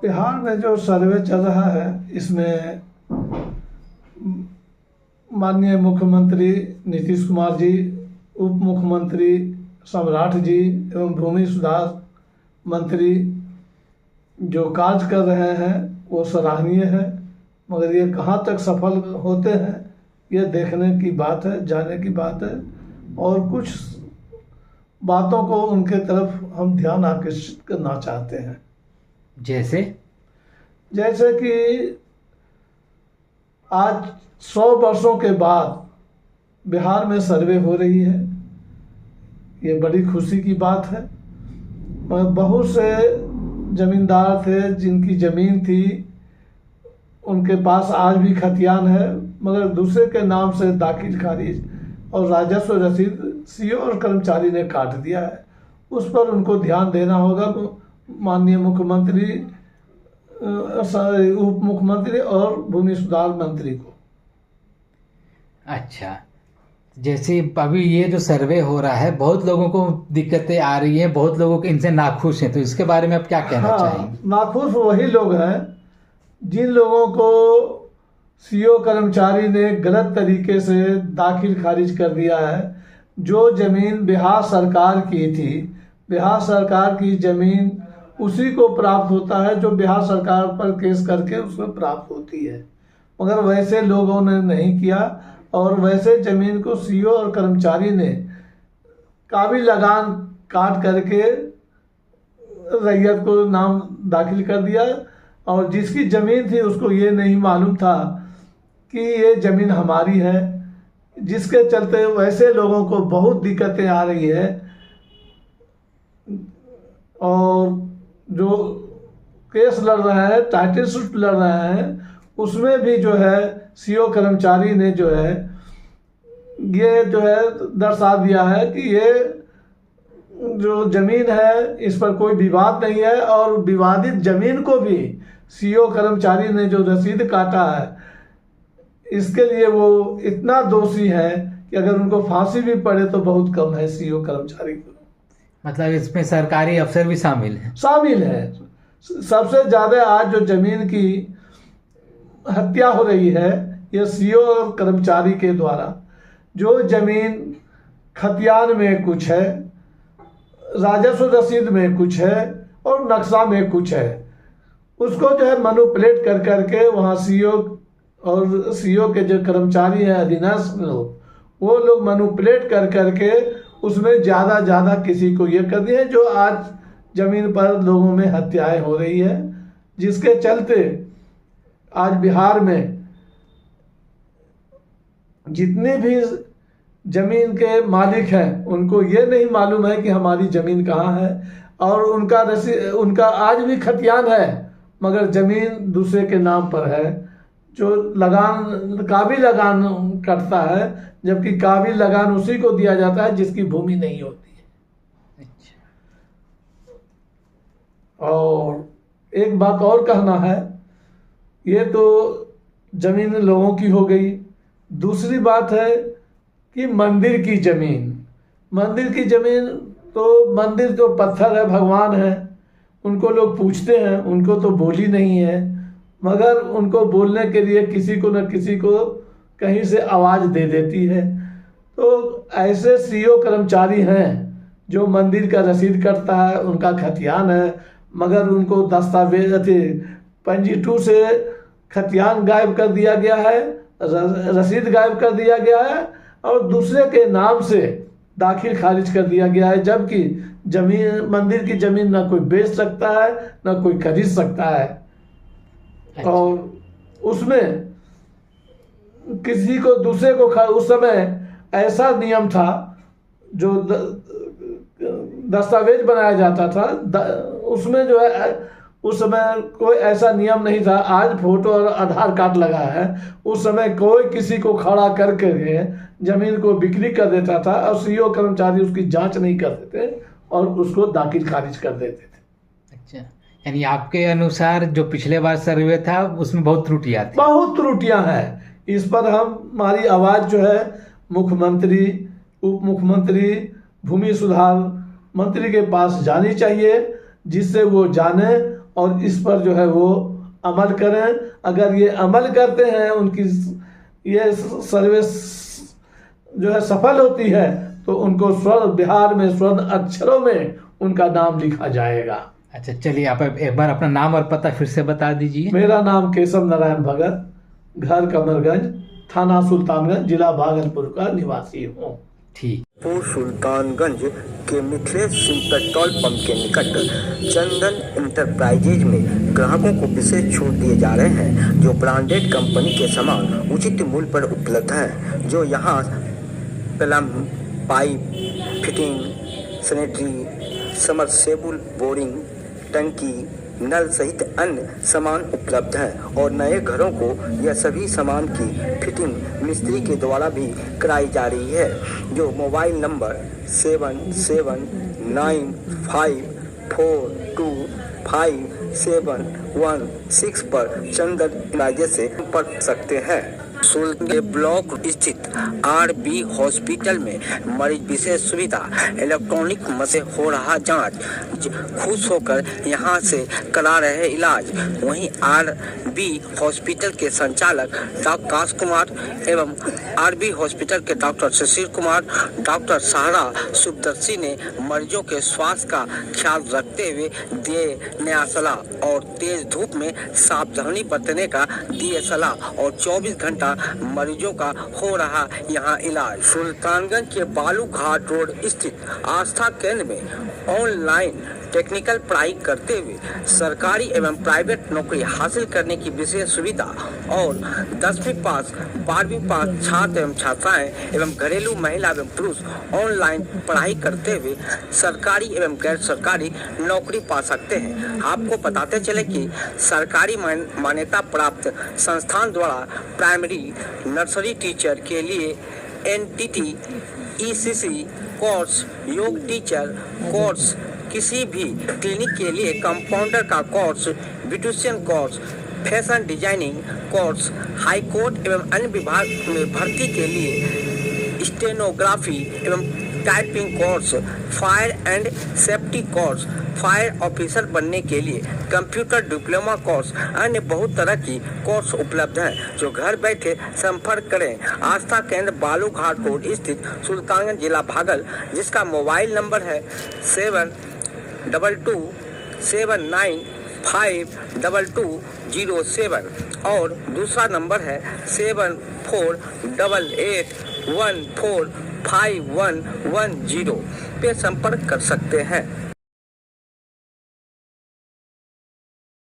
बिहार में जो सर्वे चल रहा है इसमें माननीय मुख्यमंत्री नीतीश कुमार जी, उप मुख्यमंत्री सम्राट जी एवं भूमि सुधार मंत्री जो कार्य कर रहे हैं वो सराहनीय है, मगर ये कहाँ तक सफल होते हैं ये देखने की बात है, जानने की बात है। और कुछ बातों को उनके तरफ हम ध्यान आकर्षित करना चाहते हैं। जैसे कि आज 100 वर्षों के बाद बिहार में सर्वे हो रही है, ये बड़ी खुशी की बात है। बहुत से जमींदार थे जिनकी ज़मीन थी, उनके पास आज भी खतियान है, मगर दूसरे के नाम से दाखिल खारिज और राजस्व रसीद सीओ और कर्मचारी ने काट दिया है। उस पर उनको ध्यान देना होगा माननीय मुख्यमंत्री, उप मुख्यमंत्री और भूमि सुधार मंत्री को। अच्छा, जैसे अभी ये जो सर्वे हो रहा है, बहुत लोगों को दिक्कतें आ रही हैं, बहुत लोगों के इनसे नाखुश हैं, तो इसके बारे में आप क्या कहना चाहेंगे? नाखुश वही लोग हैं जिन लोगों को सीओ कर्मचारी ने गलत तरीके से दाखिल खारिज कर दिया है। जो ज़मीन बिहार सरकार की थी, बिहार सरकार की ज़मीन उसी को प्राप्त होता है जो बिहार सरकार पर केस करके उसमें प्राप्त होती है, मगर वैसे लोगों ने नहीं किया और वैसे ज़मीन को सीओ और कर्मचारी ने काबिल लगान काट करके रैयत को नाम दाखिल कर दिया। और जिसकी ज़मीन थी उसको ये नहीं मालूम था कि ये ज़मीन हमारी है, जिसके चलते वैसे लोगों को बहुत दिक्कतें आ रही है। और जो केस लड़ रहा है, टाइटल सूट लड़ रहा है, उसमें भी जो है सीओ कर्मचारी ने जो है ये जो है दर्शा दिया है कि ये जो ज़मीन है इस पर कोई विवाद नहीं है। और विवादित ज़मीन को भी सीओ कर्मचारी ने जो रसीद काटा है, इसके लिए वो इतना दोषी है कि अगर उनको फांसी भी पड़े तो बहुत कम है सीओ कर्मचारी को। मतलब इसमें सरकारी अफसर भी शामिल है। सबसे ज़्यादा आज जो ज़मीन की हत्या हो रही है ये सीओ और कर्मचारी के द्वारा। जो ज़मीन खतियान में कुछ है, राजस्व रसीद में कुछ है और नक्शा में कुछ है, उसको जो है मैनिपुलेट कर करके वहाँ सीओ और सीओ के जो कर्मचारी हैं अधीनस्थ लोग, वो लोग मैनिपुलेट कर करके उसमें ज़्यादा किसी को ये कर दिए, जो आज ज़मीन पर लोगों में हत्याएं हो रही है। जिसके चलते आज बिहार में जितने भी ज़मीन के मालिक हैं उनको ये नहीं मालूम है कि हमारी ज़मीन कहाँ है। और उनका आज भी खतियान है, मगर ज़मीन दूसरे के नाम पर है, जो काबिल लगान कटता है, जबकि काबिल लगान उसी को दिया जाता है जिसकी भूमि नहीं होती है। और एक बात और कहना है, ये तो ज़मीन लोगों की हो गई। दूसरी बात है कि मंदिर की ज़मीन तो मंदिर तो पत्थर है, भगवान है, उनको लोग पूछते हैं, उनको तो बोली नहीं है, मगर उनको बोलने के लिए किसी को न किसी को कहीं से आवाज़ दे देती है। तो ऐसे सीओ कर्मचारी हैं जो मंदिर का रसीद करता है, उनका खतियान है, मगर उनको दस्तावेज पंजी 2 से खतियान गायब कर दिया गया है, रसीद गायब कर दिया गया है और दूसरे के नाम से दाखिल खारिज कर दिया गया है। जबकि मंदिर की ज़मीन ना कोई बेच सकता है ना कोई खरीद सकता है। अच्छा। और उसमें किसी को दूसरे को उस समय ऐसा नियम था, जो दस्तावेज बनाया जाता था, उसमें जो है उस समय कोई ऐसा नियम नहीं था। आज फोटो और आधार कार्ड लगा है, उस समय कोई किसी को खड़ा करके ज़मीन को बिक्री कर देता था और सीओ कर्मचारी उसकी जांच नहीं करते थे और उसको दाखिल खारिज कर देते थे। अच्छा, यानी आपके अनुसार जो पिछले बार सर्वे था उसमें बहुत त्रुटियां थी? बहुत त्रुटियां हैं। इस पर हमारी आवाज़ जो है मुख्यमंत्री, उप मुख्यमंत्री, भूमि सुधार मंत्री के पास जानी चाहिए, जिससे वो जाने और इस पर जो है वो अमल करें। अगर ये अमल करते हैं, उनकी ये सर्विस जो है सफल होती है, तो उनको स्वर्ण बिहार में स्वर्ण अक्षरों में उनका नाम लिखा जाएगा। अच्छा, चलिए आप एक बार अपना नाम और पता फिर से बता दीजिए। मेरा नाम केशव नारायण भगत, घर कमरगंज, थाना सुल्तानगंज, जिला भागलपुर का निवासी हूँ। ठीक। सुल्तानगंज के मिथिलेश सिंह पेट्रोल पंप के निकट चंदन इंटरप्राइजेज में ग्राहकों को विशेष छूट दिए जा रहे हैं, जो ब्रांडेड कंपनी के सामान उचित मूल्य पर उपलब्ध है। जो यहाँ plumb, pipe fitting, sanitary, submersible, boring, टंकी, नल सहित अन्य सामान उपलब्ध है। और नए घरों को यह सभी सामान की फिटिंग मिस्त्री के द्वारा भी कराई जा रही है। जो मोबाइल नंबर 7794255716 पर चंदन इंटरप्राइजेज से संपर्क सकते हैं। सुल्तान ब्लॉक स्थित आरबी हॉस्पिटल में मरीज विशेष सुविधा, इलेक्ट्रॉनिक मशीन हो रहा जांच, खुश होकर यहां से करा रहे इलाज। वहीं आरबी हॉस्पिटल के संचालक डॉक्टर काश कुमार एवं आरबी हॉस्पिटल के डॉक्टर सुशील कुमार, डॉक्टर सहारा सुखदर्शी ने मरीजों के स्वास्थ्य का ख्याल रखते हुए दिए नया सलाह और तेज धूप में सावधानी बरतने का दिए सलाह और 24 घंटा मरीजों का हो रहा यहाँ इलाज। सुल्तानगंज के बालू घाट रोड स्थित आस्था केंद्र में ऑनलाइन टेक्निकल पढ़ाई करते हुए सरकारी एवं प्राइवेट नौकरी हासिल करने की विशेष सुविधा और 10वीं पास 12वीं पास छात्र एवं छात्राएं एवं घरेलू महिला एवं पुरुष ऑनलाइन पढ़ाई करते हुए सरकारी एवं गैर सरकारी नौकरी पा सकते हैं। आपको बताते चले कि सरकारी मान्यता प्राप्त संस्थान द्वारा प्राइमरी नर्सरी टीचर के लिए एनटीटी ईसीसी कोर्स, योग टीचर कोर्स, किसी भी क्लिनिक के लिए कंपाउंडर का course, beautician course, fashion designing course, high court एवं अन्य विभाग में भर्ती के लिए स्टेनोग्राफी एवं typing course, fire and safety course, fire officer बनने के लिए कंप्यूटर डिप्लोमा कोर्स, अन्य बहुत तरह की कोर्स उपलब्ध हैं। जो घर बैठे संपर्क करें आस्था केंद्र बालू घाट रोड स्थित सुल्तानगंज जिला भागल, जिसका मोबाइल नंबर है 7227952207 और दूसरा नंबर है 7488145110 पे संपर्क कर सकते हैं।